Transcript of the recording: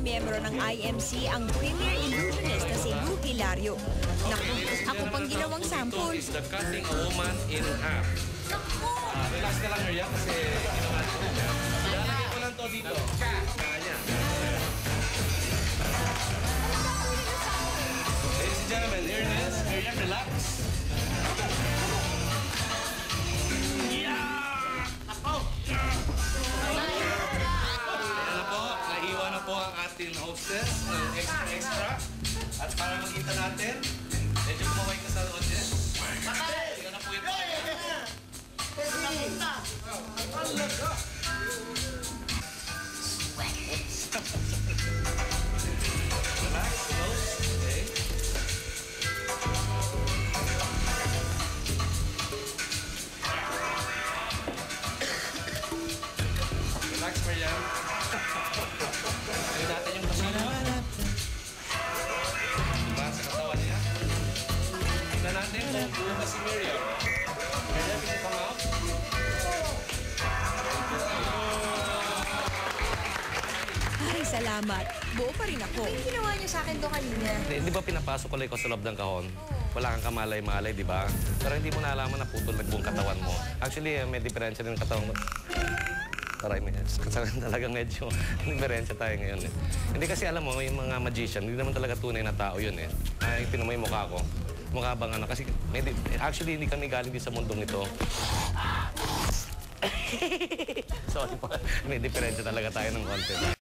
miyembro ng IMC ang premier illusionist na si Lou Hilario. Naku, ako pang ginawang sample. Is the cutting a woman in half. Relax ka lang, Maria, kasi ginawa natin yan. Lalagay ko lang to dito. Kanya. Ladies and gentlemen, here it is. Miriam, relax. Ayan na po, naiwan na po ang ating hostess ng extra. At para makita natin, medyo kumaway ka sa audience. Hindi ka na po ito. Relax, close. Okay. Relax, Mariam. Ayun natin yung kasino. Diba sa katawan niya? Tignan natin kung buo ka si Miriam. Miriam, can you come out? Ay, salamat. Buo pa rin ako. Ano ginawa niyo sa akin doon kanina? Di ba pinapasok ko lang ikaw sa loob ng kahon? Wala kang kamalay-malay, di ba? Pero hindi mo nalaman na putol na buong katawan mo. Actually, may diferensya din ng katawan mo. Taray, talagang medyo diferensya tayo ngayon eh. Hindi kasi alam mo, yung mga magician, hindi naman talaga tunay na tao yun eh. Ay, tinan mo yung mukha ko. Mukha bang ano, kasi actually hindi kami galing din sa mundong ito. Sorry po, may diferensya talaga tayo ng konti.